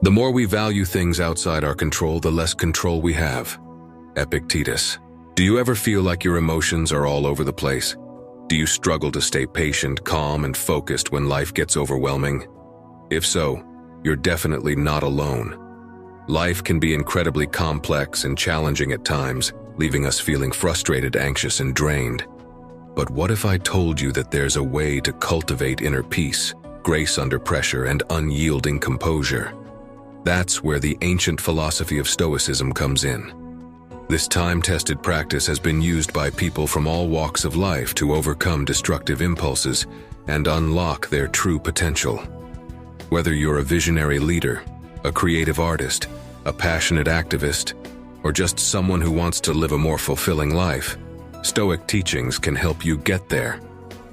The more we value things outside our control, the less control we have. Epictetus. Do you ever feel like your emotions are all over the place? Do you struggle to stay patient, calm, and focused when life gets overwhelming? If so, you're definitely not alone. Life can be incredibly complex and challenging at times, leaving us feeling frustrated, anxious, and drained. But what if I told you that there's a way to cultivate inner peace, grace under pressure, and unyielding composure? That's where the ancient philosophy of Stoicism comes in. This time-tested practice has been used by people from all walks of life to overcome destructive impulses and unlock their true potential. Whether you're a visionary leader, a creative artist, a passionate activist, or just someone who wants to live a more fulfilling life, Stoic teachings can help you get there.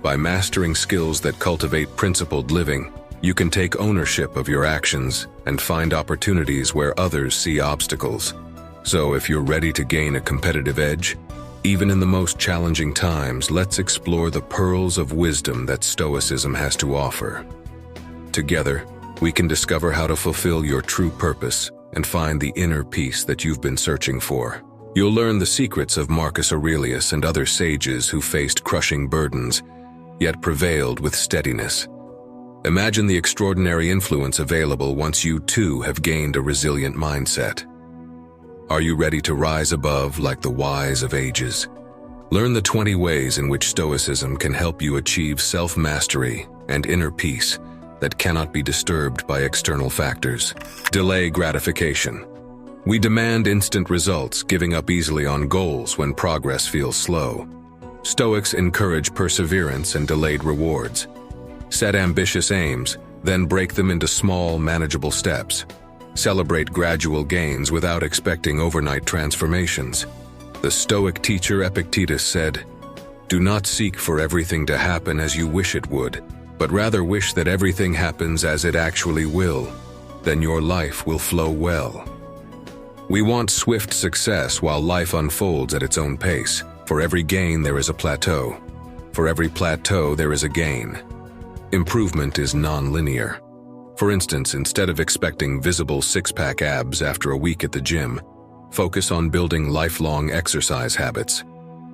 By mastering skills that cultivate principled living, you can take ownership of your actions and find opportunities where others see obstacles. So if you're ready to gain a competitive edge, even in the most challenging times, let's explore the pearls of wisdom that Stoicism has to offer. Together, we can discover how to fulfill your true purpose and find the inner peace that you've been searching for. You'll learn the secrets of Marcus Aurelius and other sages who faced crushing burdens, yet prevailed with steadiness. Imagine the extraordinary influence available once you too have gained a resilient mindset. Are you ready to rise above like the wise of ages? Learn the 20 ways in which Stoicism can help you achieve self-mastery and inner peace that cannot be disturbed by external factors. Delay gratification. We demand instant results, giving up easily on goals when progress feels slow. Stoics encourage perseverance and delayed rewards. Set ambitious aims, then break them into small, manageable steps. Celebrate gradual gains without expecting overnight transformations. The Stoic teacher Epictetus said, "Do not seek for everything to happen as you wish it would, but rather wish that everything happens as it actually will. Then your life will flow well." We want swift success while life unfolds at its own pace. For every gain there is a plateau. For every plateau there is a gain. Improvement is non-linear. For instance, instead of expecting visible six-pack abs after a week at the gym, focus on building lifelong exercise habits.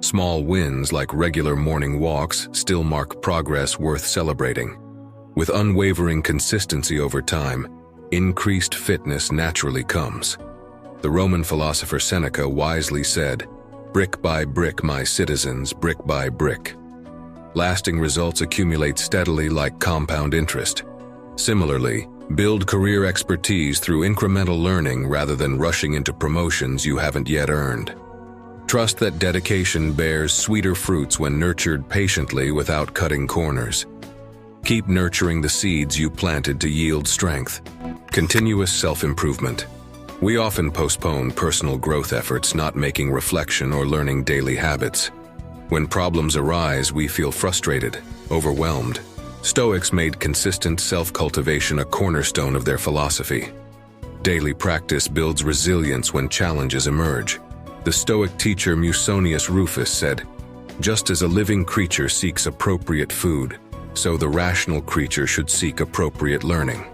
Small wins like regular morning walks still mark progress worth celebrating. With unwavering consistency over time, increased fitness naturally comes. The Roman philosopher Seneca wisely said, "Brick by brick, my citizens, brick by brick." Lasting results accumulate steadily like compound interest. Similarly, build career expertise through incremental learning rather than rushing into promotions you haven't yet earned. Trust that dedication bears sweeter fruits when nurtured patiently without cutting corners. Keep nurturing the seeds you planted to yield strength. Continuous self-improvement. We often postpone personal growth efforts, not making reflection or learning daily habits. When problems arise, we feel frustrated, overwhelmed. Stoics made consistent self-cultivation a cornerstone of their philosophy. Daily practice builds resilience when challenges emerge. The Stoic teacher Musonius Rufus said, "Just as a living creature seeks appropriate food, so the rational creature should seek appropriate learning."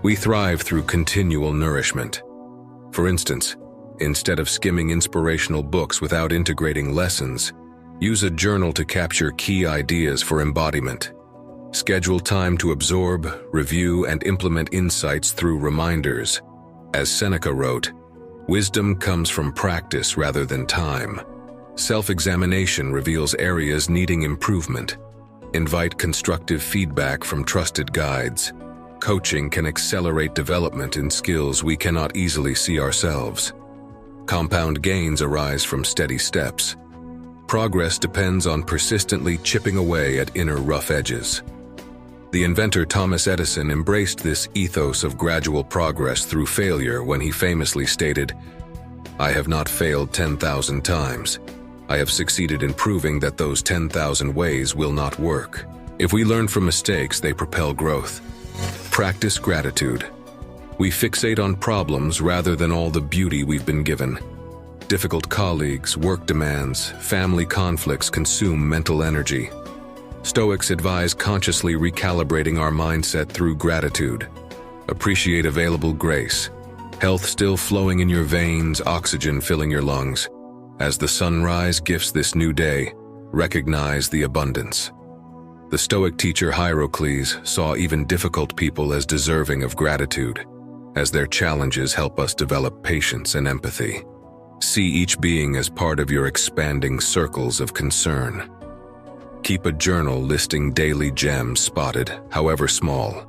We thrive through continual nourishment. For instance, instead of skimming inspirational books without integrating lessons, use a journal to capture key ideas for embodiment. Schedule time to absorb, review, and implement insights through reminders. As Seneca wrote, "Wisdom comes from practice rather than time." Self-examination reveals areas needing improvement. Invite constructive feedback from trusted guides. Coaching can accelerate development in skills we cannot easily see ourselves. Compound gains arise from steady steps. Progress depends on persistently chipping away at inner rough edges. The inventor Thomas Edison embraced this ethos of gradual progress through failure when he famously stated, "I have not failed 10,000 times. I have succeeded in proving that those 10,000 ways will not work." If we learn from mistakes, they propel growth. Practice gratitude. We fixate on problems rather than all the beauty we've been given. Difficult colleagues, work demands, family conflicts consume mental energy. Stoics advise consciously recalibrating our mindset through gratitude. Appreciate available grace. Health still flowing in your veins, oxygen filling your lungs. As the sunrise gifts this new day, recognize the abundance. The Stoic teacher Aurelius saw even difficult people as deserving of gratitude, as their challenges help us develop patience and empathy. See each being as part of your expanding circles of concern. Keep a journal listing daily gems spotted, however small.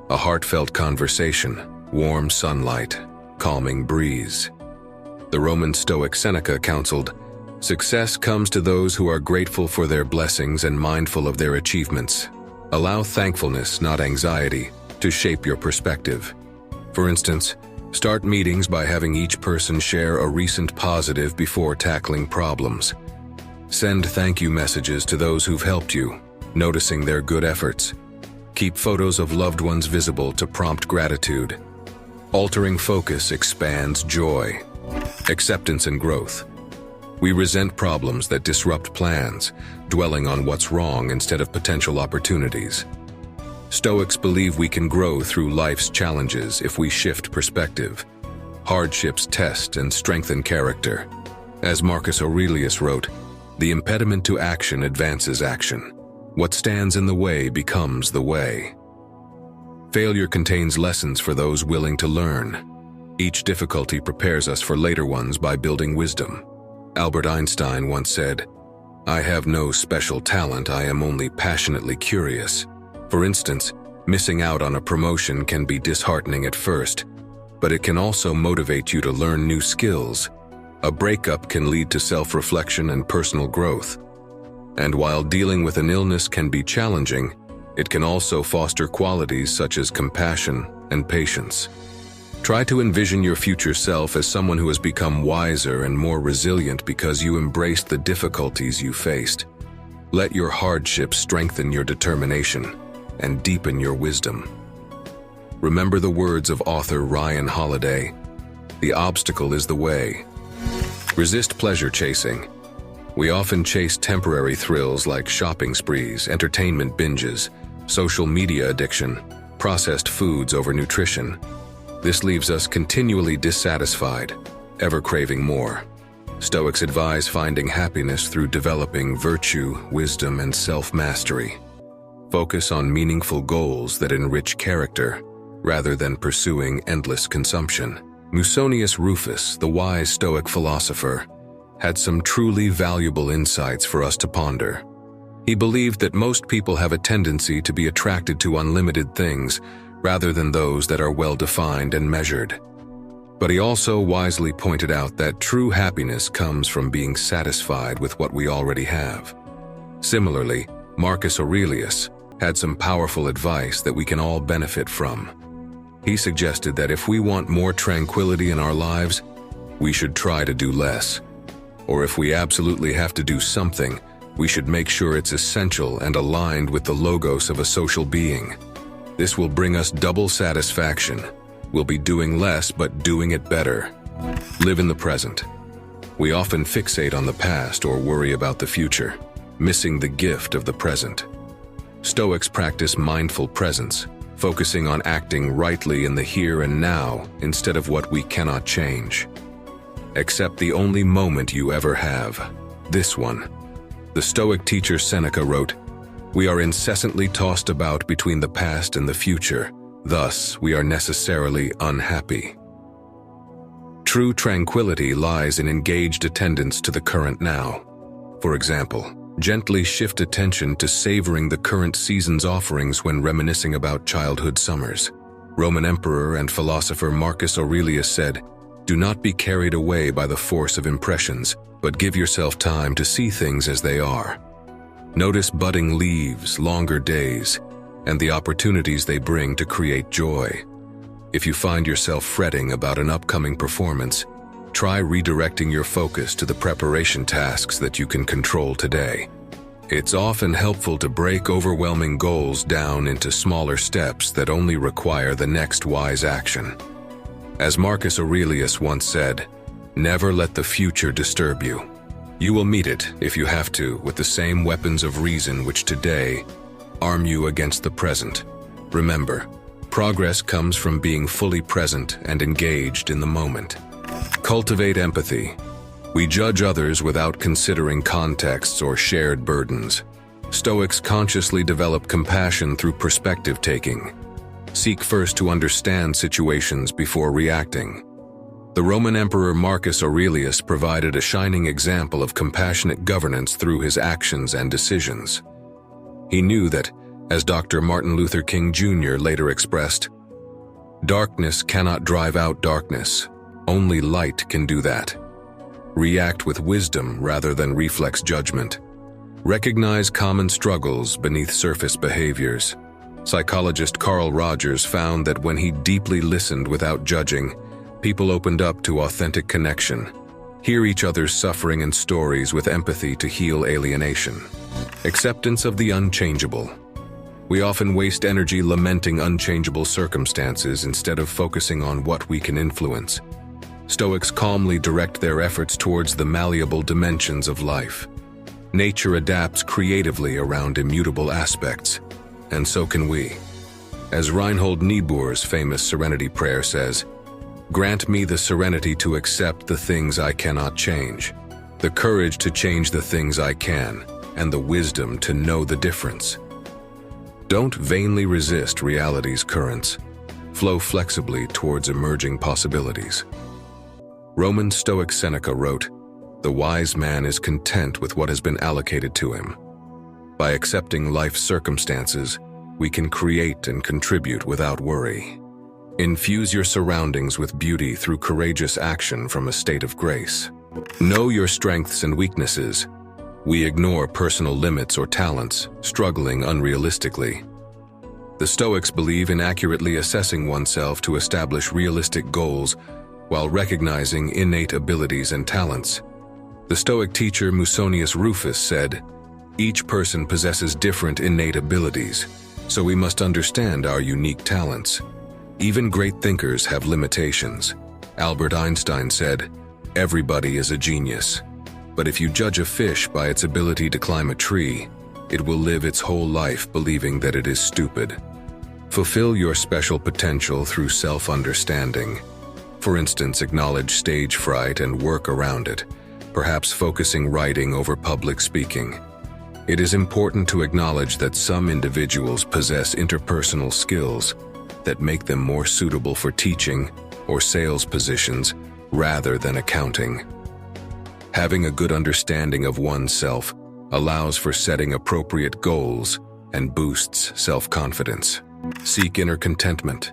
A heartfelt conversation, warm sunlight, calming breeze. The Roman Stoic Seneca counseled, "Success comes to those who are grateful for their blessings and mindful of their achievements. Allow thankfulness, not anxiety, to shape your perspective." For instance, start meetings by having each person share a recent positive before tackling problems. Send thank you messages to those who've helped you, noticing their good efforts. Keep photos of loved ones visible to prompt gratitude. Altering focus expands joy. Acceptance and growth. We resent problems that disrupt plans, dwelling on what's wrong instead of potential opportunities. Stoics believe we can grow through life's challenges if we shift perspective. Hardships test and strengthen character. As Marcus Aurelius wrote, "The impediment to action advances action. What stands in the way becomes the way." Failure contains lessons for those willing to learn. Each difficulty prepares us for later ones by building wisdom. Albert Einstein once said, "I have no special talent, I am only passionately curious." For instance, missing out on a promotion can be disheartening at first, but it can also motivate you to learn new skills. A breakup can lead to self-reflection and personal growth. And while dealing with an illness can be challenging, it can also foster qualities such as compassion and patience. Try to envision your future self as someone who has become wiser and more resilient because you embraced the difficulties you faced. Let your hardships strengthen your determination and deepen your wisdom. Remember the words of author Ryan Holiday, "The obstacle is the way." Resist pleasure chasing. We often chase temporary thrills like shopping sprees, entertainment binges, social media addiction, processed foods over nutrition. This leaves us continually dissatisfied, ever craving more. Stoics advise finding happiness through developing virtue, wisdom, and self-mastery. Focus on meaningful goals that enrich character, rather than pursuing endless consumption. Musonius Rufus, the wise Stoic philosopher, had some truly valuable insights for us to ponder. He believed that most people have a tendency to be attracted to unlimited things, rather than those that are well-defined and measured. But he also wisely pointed out that true happiness comes from being satisfied with what we already have. Similarly, Marcus Aurelius had some powerful advice that we can all benefit from. He suggested that if we want more tranquility in our lives, we should try to do less. Or if we absolutely have to do something, we should make sure it's essential and aligned with the logos of a social being. This will bring us double satisfaction. We'll be doing less but doing it better. Live in the present. We often fixate on the past or worry about the future, missing the gift of the present. Stoics practice mindful presence, focusing on acting rightly in the here and now instead of what we cannot change. Accept the only moment you ever have, this one. The Stoic teacher Seneca wrote, "We are incessantly tossed about between the past and the future, thus we are necessarily unhappy." True tranquility lies in engaged attendance to the current now. For example, gently shift attention to savoring the current season's offerings when reminiscing about childhood summers. Roman emperor and philosopher Marcus Aurelius said, "Do not be carried away by the force of impressions, but give yourself time to see things as they are." Notice budding leaves, longer days, and the opportunities they bring to create joy. If you find yourself fretting about an upcoming performance, try redirecting your focus to the preparation tasks that you can control today. It's often helpful to break overwhelming goals down into smaller steps that only require the next wise action. As Marcus Aurelius once said, "Never let the future disturb you. You will meet it, if you have to, with the same weapons of reason which today arm you against the present." Remember, Progress comes from being fully present and engaged in the moment. Cultivate empathy. We judge others without considering contexts or shared burdens. Stoics consciously develop compassion through perspective taking. Seek first to understand situations before reacting. The Roman Emperor Marcus Aurelius provided a shining example of compassionate governance through his actions and decisions. He knew that, as Dr. Martin Luther King Jr. later expressed, "Darkness cannot drive out darkness. Only light can do that." React with wisdom rather than reflex judgment. Recognize common struggles beneath surface behaviors. Psychologist Carl Rogers found that when he deeply listened without judging, people opened up to authentic connection. Hear each other's suffering and stories with empathy to heal alienation. Acceptance of the unchangeable. We often waste energy lamenting unchangeable circumstances instead of focusing on what we can influence. Stoics calmly direct their efforts towards the malleable dimensions of life. Nature adapts creatively around immutable aspects, and so can we. As Reinhold Niebuhr's famous serenity prayer says, "Grant me the serenity to accept the things I cannot change, the courage to change the things I can, and the wisdom to know the difference." Don't vainly resist reality's currents. Flow flexibly towards emerging possibilities. Roman Stoic Seneca wrote, "The wise man is content with what has been allocated to him." By accepting life's circumstances, we can create and contribute without worry. Infuse your surroundings with beauty through courageous action from a state of grace. Know your strengths and weaknesses. We ignore personal limits or talents, struggling unrealistically. The Stoics believe in accurately assessing oneself to establish realistic goals while recognizing innate abilities and talents. The Stoic teacher Musonius Rufus said, "Each person possesses different innate abilities, so we must understand our unique talents. Even great thinkers have limitations." Albert Einstein said, "Everybody is a genius. But if you judge a fish by its ability to climb a tree, it will live its whole life believing that it is stupid." Fulfill your special potential through self-understanding. For instance, acknowledge stage fright and work around it, perhaps focusing writing over public speaking. It is important to acknowledge that some individuals possess interpersonal skills that make them more suitable for teaching or sales positions rather than accounting. Having a good understanding of oneself allows for setting appropriate goals and boosts self-confidence. Seek inner contentment.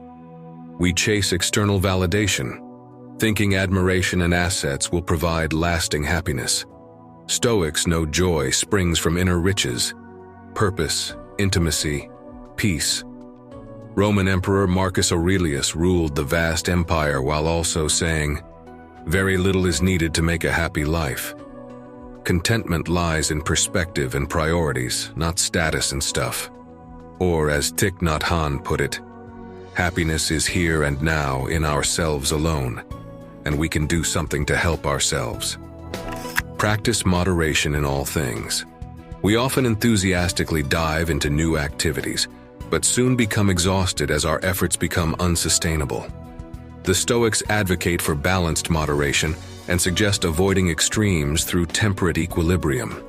We chase external validation, thinking admiration and assets will provide lasting happiness. Stoics know joy springs from inner riches, purpose, intimacy, peace. Roman Emperor Marcus Aurelius ruled the vast empire while also saying, "Very little is needed to make a happy life." Contentment lies in perspective and priorities, not status and stuff. Or as Thich Nhat Hanh put it, "Happiness is here and now in ourselves alone, and we can do something to help ourselves." Practice moderation in all things. We often enthusiastically dive into new activities, but soon become exhausted as our efforts become unsustainable. The Stoics advocate for balanced moderation and suggest avoiding extremes through temperate equilibrium.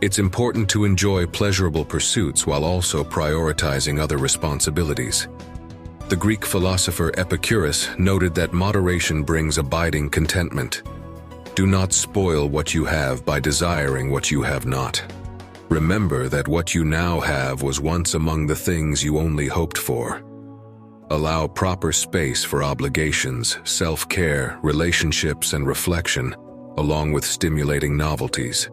It's important to enjoy pleasurable pursuits while also prioritizing other responsibilities. The Greek philosopher Epictetus noted that moderation brings abiding contentment. Do not spoil what you have by desiring what you have not. Remember that what you now have was once among the things you only hoped for. Allow proper space for obligations, self-care, relationships, and reflection, along with stimulating novelties.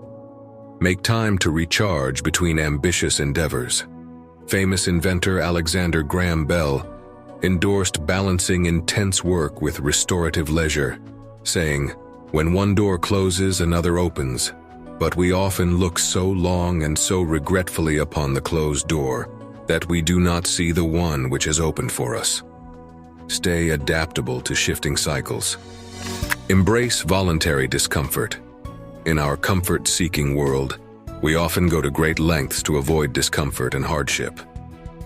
Make time to recharge between ambitious endeavors. Famous inventor Alexander Graham Bell endorsed balancing intense work with restorative leisure, saying, "When one door closes, another opens, but we often look so long and so regretfully upon the closed door that we do not see the one which is opened for us." Stay adaptable to shifting cycles. Embrace voluntary discomfort. In our comfort-seeking world, we often go to great lengths to avoid discomfort and hardship.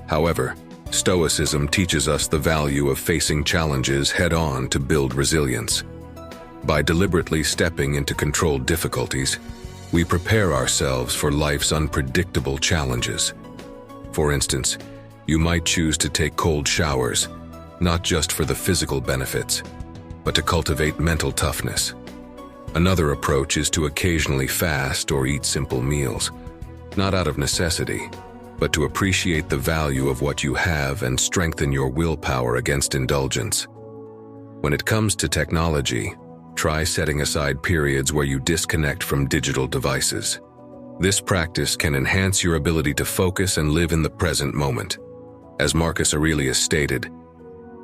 However, Stoicism teaches us the value of facing challenges head-on to build resilience. By deliberately stepping into controlled difficulties, we prepare ourselves for life's unpredictable challenges. For instance, you might choose to take cold showers, not just for the physical benefits, but to cultivate mental toughness. Another approach is to occasionally fast or eat simple meals, not out of necessity, but to appreciate the value of what you have and strengthen your willpower against indulgence. When it comes to technology, try setting aside periods where you disconnect from digital devices. This practice can enhance your ability to focus and live in the present moment. As Marcus Aurelius stated,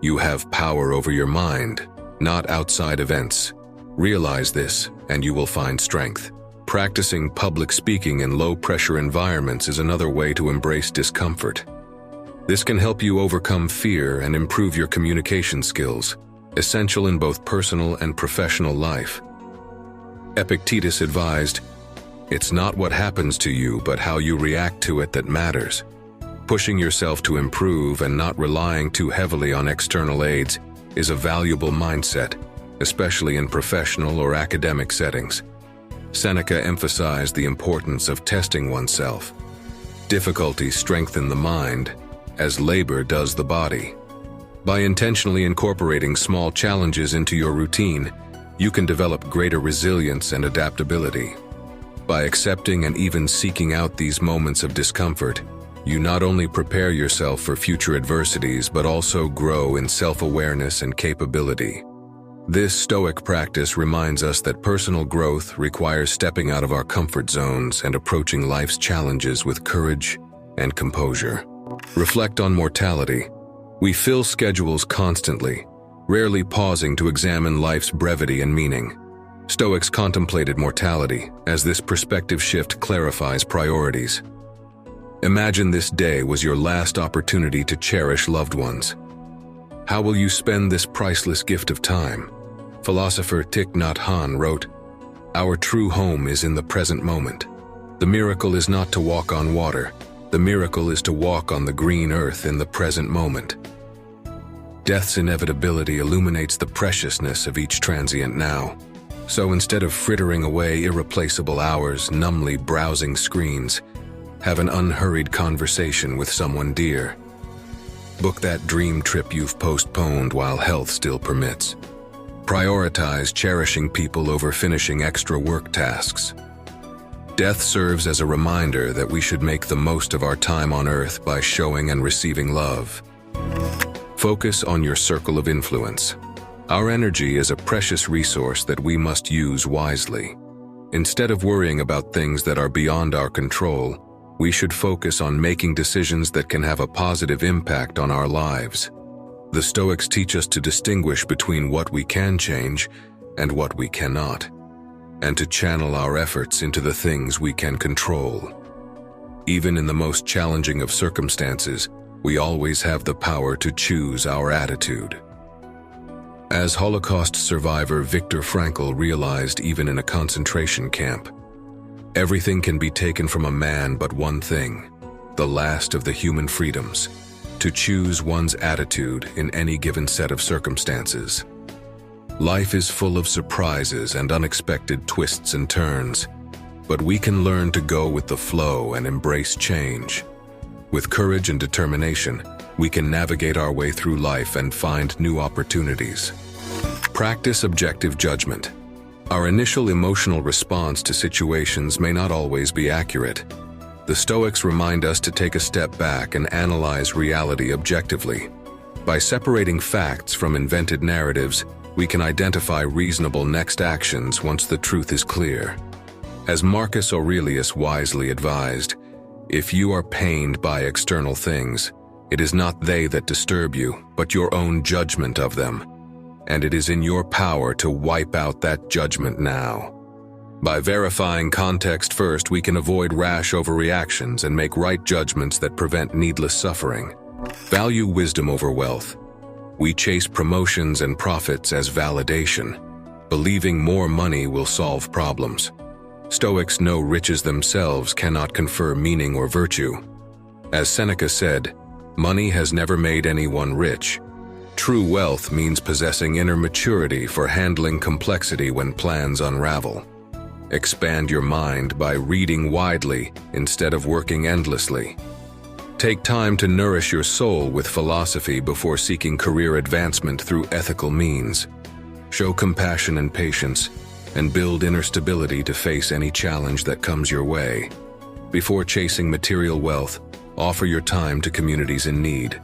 "You have power over your mind, not outside events. Realize this, and you will find strength." Practicing public speaking in low-pressure environments is another way to embrace discomfort. This can help you overcome fear and improve your communication skills, essential in both personal and professional life. Epictetus advised, "It's not what happens to you, but how you react to it that matters." Pushing yourself to improve and not relying too heavily on external aids is a valuable mindset, especially in professional or academic settings. Seneca emphasized the importance of testing oneself. Difficulties strengthen the mind, as labor does the body. By intentionally incorporating small challenges into your routine, you can develop greater resilience and adaptability. By accepting and even seeking out these moments of discomfort, you not only prepare yourself for future adversities but also grow in self-awareness and capability. This Stoic practice reminds us that personal growth requires stepping out of our comfort zones and approaching life's challenges with courage and composure. Reflect on mortality. We fill schedules constantly, rarely pausing to examine life's brevity and meaning. Stoics contemplated mortality, as this perspective shift clarifies priorities. Imagine this day was your last opportunity to cherish loved ones. How will you spend this priceless gift of time? Philosopher Thich Nhat Hanh wrote, "Our true home is in the present moment. The miracle is not to walk on water. The miracle is to walk on the green earth in the present moment." Death's inevitability illuminates the preciousness of each transient now. So instead of frittering away irreplaceable hours numbly browsing screens, have an unhurried conversation with someone dear. Book that dream trip you've postponed while health still permits. Prioritize cherishing people over finishing extra work tasks. Death serves as a reminder that we should make the most of our time on earth by showing and receiving love. Focus on your circle of influence. Our energy is a precious resource that we must use wisely. Instead of worrying about things that are beyond our control, we should focus on making decisions that can have a positive impact on our lives. The Stoics teach us to distinguish between what we can change and what we cannot, and to channel our efforts into the things we can control. Even in the most challenging of circumstances, we always have the power to choose our attitude. As Holocaust survivor Viktor Frankl realized even in a concentration camp, everything can be taken from a man but one thing, the last of the human freedoms, to choose one's attitude in any given set of circumstances. Life is full of surprises and unexpected twists and turns, but we can learn to go with the flow and embrace change. With courage and determination, we can navigate our way through life and find new opportunities. Practice objective judgment. Our initial emotional response to situations may not always be accurate. The Stoics remind us to take a step back and analyze reality objectively. By separating facts from invented narratives, we can identify reasonable next actions once the truth is clear. As Marcus Aurelius wisely advised, if you are pained by external things, it is not they that disturb you, but your own judgment of them. And it is in your power to wipe out that judgment now. By verifying context first, we can avoid rash overreactions and make right judgments that prevent needless suffering. Value wisdom over wealth. We chase promotions and profits as validation, believing more money will solve problems. Stoics know riches themselves cannot confer meaning or virtue. As Seneca said, Money has never made anyone rich. True wealth means possessing inner maturity for handling complexity when plans unravel. Expand your mind by reading widely instead of working endlessly. Take time to nourish your soul with philosophy before seeking career advancement through ethical means. Show compassion and patience, and build inner stability to face any challenge that comes your way. Before chasing material wealth, offer your time to communities in need.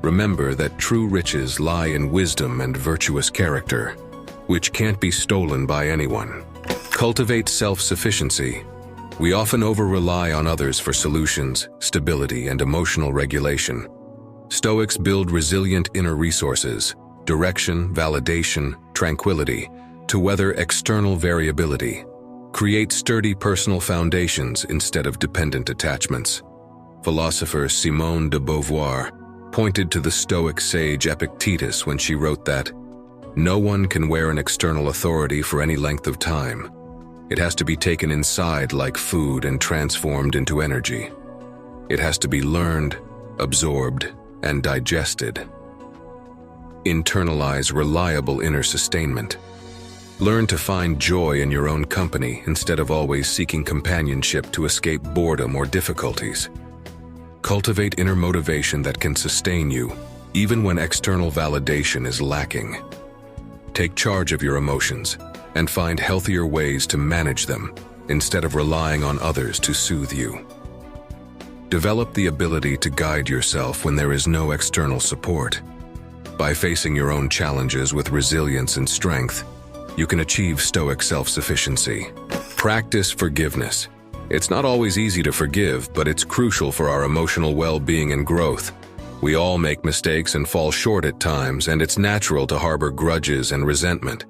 Remember that true riches lie in wisdom and virtuous character, which can't be stolen by anyone. Cultivate self-sufficiency. We often over-rely on others for solutions, stability, and emotional regulation. Stoics build resilient inner resources, direction, validation, tranquility, to weather external variability. Create sturdy personal foundations instead of dependent attachments. Philosopher Simone de Beauvoir pointed to the Stoic sage Epictetus when she wrote that, "No one can wear an external authority for any length of time. It has to be taken inside like food and transformed into energy. It has to be learned, absorbed, and digested." Internalize reliable inner sustainment. Learn to find joy in your own company instead of always seeking companionship to escape boredom or difficulties. Cultivate inner motivation that can sustain you, even when external validation is lacking. Take charge of your emotions and find healthier ways to manage them instead of relying on others to soothe you. Develop the ability to guide yourself when there is no external support. By facing your own challenges with resilience and strength, you can achieve Stoic self-sufficiency. Practice forgiveness. It's not always easy to forgive, but it's crucial for our emotional well-being and growth. We all make mistakes and fall short at times, and it's natural to harbor grudges and resentment.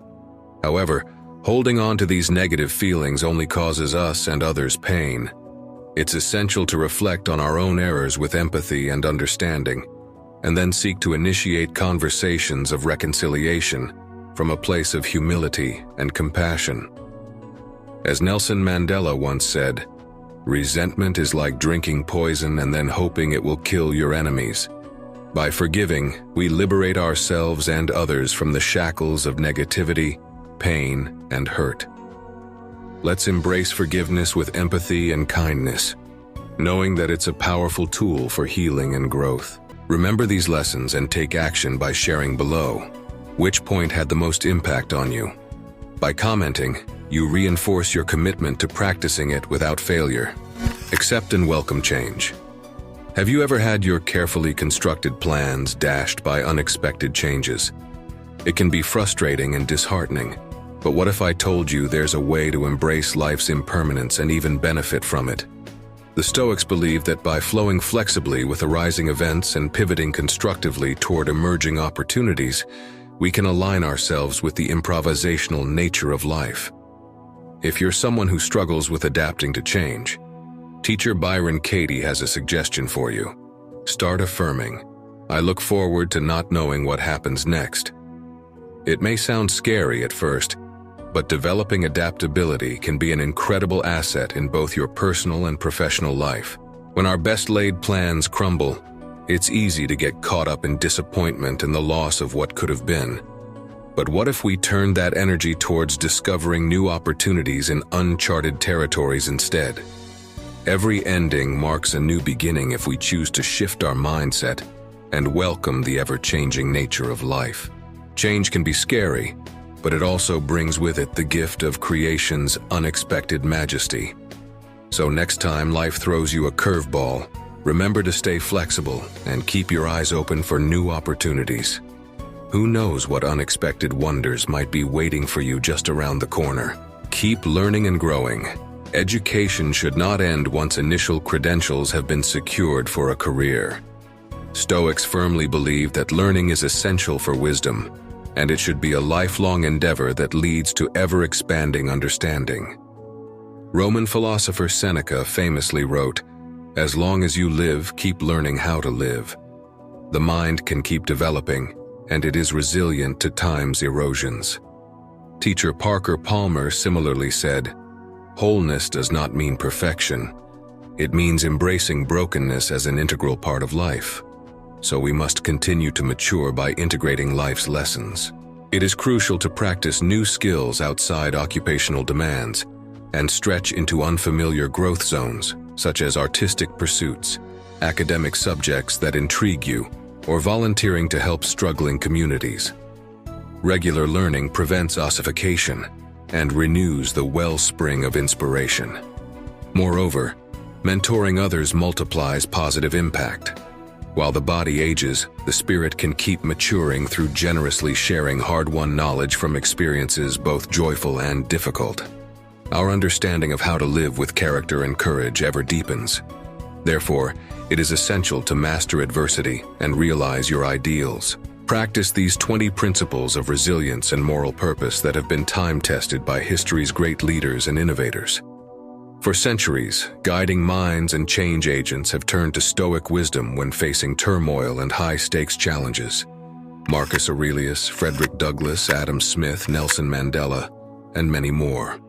However, holding on to these negative feelings only causes us and others pain. It's essential to reflect on our own errors with empathy and understanding, and then seek to initiate conversations of reconciliation from a place of humility and compassion. As Nelson Mandela once said, "Resentment is like drinking poison and then hoping it will kill your enemies." By forgiving, we liberate ourselves and others from the shackles of negativity, pain, and hurt. Let's embrace forgiveness with empathy and kindness, knowing that it's a powerful tool for healing and growth. Remember these lessons and take action by sharing below. Which point had the most impact on you? By commenting, you reinforce your commitment to practicing it without failure. Accept and welcome change. Have you ever had your carefully constructed plans dashed by unexpected changes? It can be frustrating and disheartening, but what if I told you there's a way to embrace life's impermanence and even benefit from it? The Stoics believe that by flowing flexibly with arising events and pivoting constructively toward emerging opportunities, we can align ourselves with the improvisational nature of life. If you're someone who struggles with adapting to change, teacher Byron Katie has a suggestion for you. Start affirming, "I look forward to not knowing what happens next." It may sound scary at first, but developing adaptability can be an incredible asset in both your personal and professional life. When our best-laid plans crumble, it's easy to get caught up in disappointment and the loss of what could have been. But what if we turned that energy towards discovering new opportunities in uncharted territories instead? Every ending marks a new beginning if we choose to shift our mindset and welcome the ever-changing nature of life. Change can be scary, but it also brings with it the gift of creation's unexpected majesty. So next time life throws you a curveball, remember to stay flexible and keep your eyes open for new opportunities. Who knows what unexpected wonders might be waiting for you just around the corner? Keep learning and growing. Education should not end once initial credentials have been secured for a career. Stoics firmly believe that learning is essential for wisdom, and it should be a lifelong endeavor that leads to ever-expanding understanding. Roman philosopher Seneca famously wrote, "As long as you live, keep learning how to live." The mind can keep developing, and it is resilient to time's erosions. Teacher Parker Palmer similarly said, "Wholeness does not mean perfection. It means embracing brokenness as an integral part of life." so we must continue to mature by integrating life's lessons. It is crucial to practice new skills outside occupational demands and stretch into unfamiliar growth zones, such as artistic pursuits, academic subjects that intrigue you, or volunteering to help struggling communities. Regular learning prevents ossification and renews the wellspring of inspiration. Moreover, mentoring others multiplies positive impact. While the body ages, the spirit can keep maturing through generously sharing hard-won knowledge from experiences both joyful and difficult. Our understanding of how to live with character and courage ever deepens. Therefore, it is essential to master adversity and realize your ideals. Practice these 20 principles of resilience and moral purpose that have been time-tested by history's great leaders and innovators. For centuries, guiding minds and change agents have turned to Stoic wisdom when facing turmoil and high-stakes challenges. Marcus Aurelius, Frederick Douglass, Adam Smith, Nelson Mandela, and many more.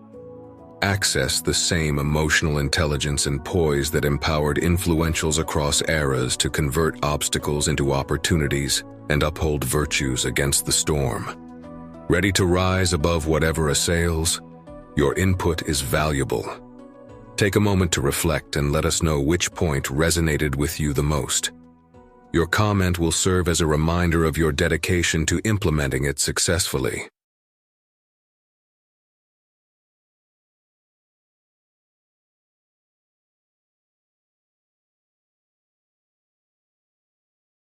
Access the same emotional intelligence and poise that empowered influentials across eras to convert obstacles into opportunities and uphold virtues against the storm. Ready to rise above whatever assails? Your input is valuable. Take a moment to reflect and let us know which point resonated with you the most. Your comment will serve as a reminder of your dedication to implementing it successfully.